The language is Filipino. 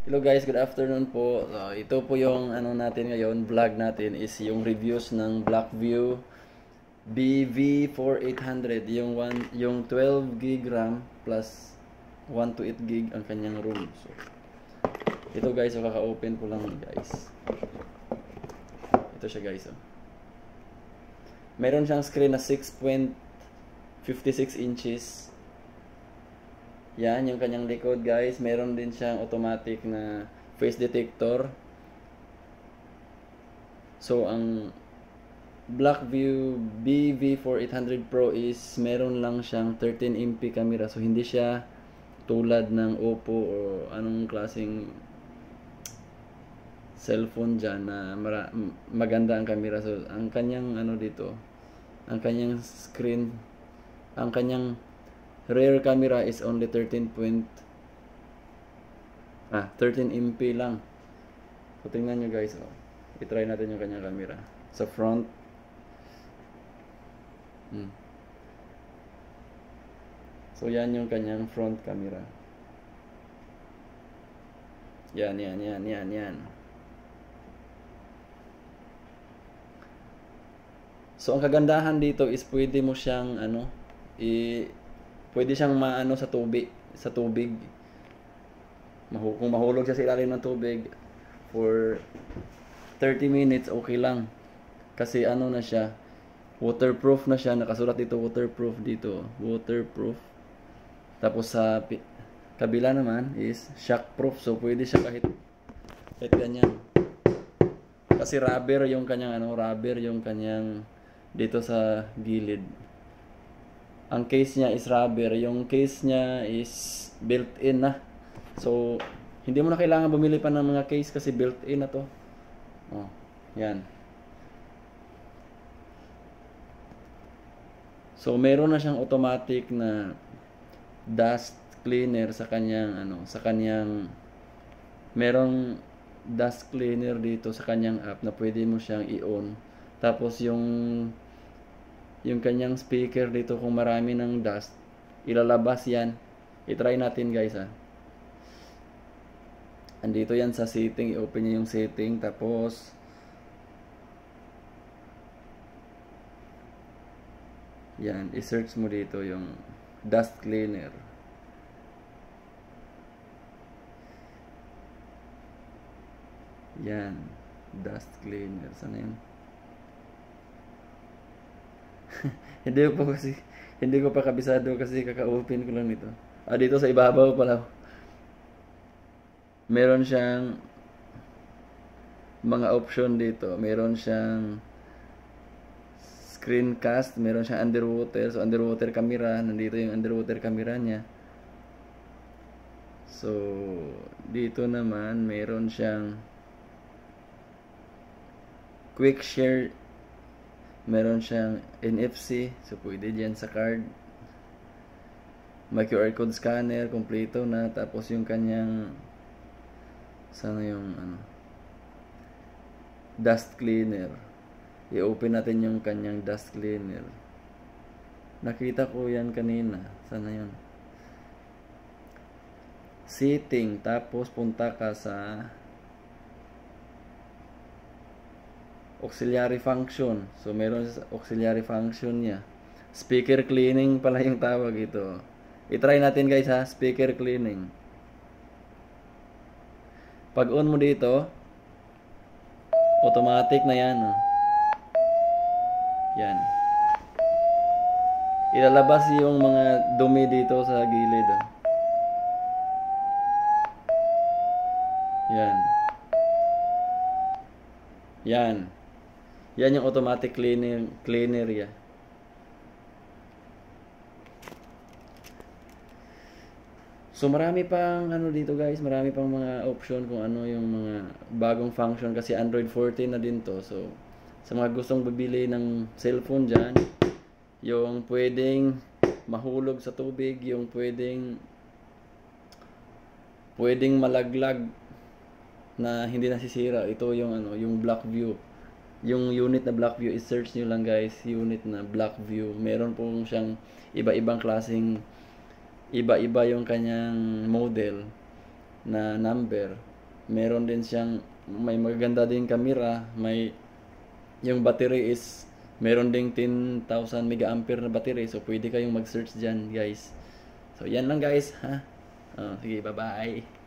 Hello guys, good afternoon po. Ito po yung ano natin ngayon, vlog natin is yung reviews ng Blackview BV4800, yung 12 gig RAM plus 1 to 8 gig ang kanyang room. So ito guys, so kaka-open ko lang guys. Ito siya guys. Meron siyang screen na 6.56 inches. Yan, yung kanyang likod guys. Meron din siyang automatic na face detector. So, ang Blackview BV4800 Pro is meron lang siyang 13MP camera. So, hindi siya tulad ng Oppo o anong klaseng cellphone dyan na maganda ang camera. So, ang kanyang ano dito, ang kanyang screen, ang kanyang rear camera is only 13MP lang. So tingnan nyo guys, i-try natin yung kanyang camera sa front. So yan yung kanyang front camera. Yan. So ang kagandahan dito is pwede mo siyang pwede siyang maano sa tubig. Kung mahulog siya sa ilalim ng tubig for 30 minutes, okay lang. Kasi ano na siya, waterproof na siya. Nakasulat dito waterproof dito. Waterproof. Tapos sa kabila naman is shockproof. So pwede siya kahit ganyan. Kasi rubber yung kanyang rubber yung kanyang dito sa gilid. Ang case niya is rubber. Yung case niya is built-in na. So, hindi mo na kailangan bumili pa ng mga case kasi built-in na to. Yan. So, meron na siyang automatic na dust cleaner sa kanyang merong dust cleaner dito sa kanyang app na pwede mo siyang i-on. Tapos yung kanyang speaker dito, kung marami ng dust, ilalabas yan. I-try natin guys andito yan sa setting. I-open niyo yung setting. Tapos yan, i-search mo dito yung dust cleaner. Yan, dust cleaner. Sana yun? Hindi ko pa kabisado kasi kaka-open ko lang nito. Dito sa ibabaw pala. Meron siyang mga option dito. Meron siyang screencast, meron siyang underwater. So underwater camera, nandito yung underwater camera niya. So dito naman meron siyang quick share. Meron siyang NFC, so pwede dyan sa card. May QR code scanner, kompleto na. Tapos yung kanyang dust cleaner. I-open natin yung kanyang dust cleaner. Nakita ko yan kanina. Sana yun? Setting, tapos punta ka sa auxiliary function. So meron sa auxiliary function niya. Speaker cleaning pala yung tawag ito. I-try natin guys speaker cleaning. Pag on mo dito, automatic na yan. Yan. Ilalabas yung mga dumi dito sa gilid. Yan. Yan yung automatic cleaner ya. So marami pang dito guys, marami pang mga option kung ano yung mga bagong function kasi Android 14 na din to. So sa mga gustong bibili ng cellphone dyan, yung pwedeng mahulog sa tubig, yung pwedeng malaglag na hindi nasisira, ito yung yung Blackview. Yung unit na Blackview, i-search nyo lang guys, unit na Blackview. Meron pong siyang iba-ibang klaseng, iba-iba yung kanyang model na number. meron din siyang, may magaganda din camera, may, yung battery is, meron ding 10,000 mAh na battery, so pwede kayong mag-search dyan guys. So yan lang guys ha. Sige, bye bye.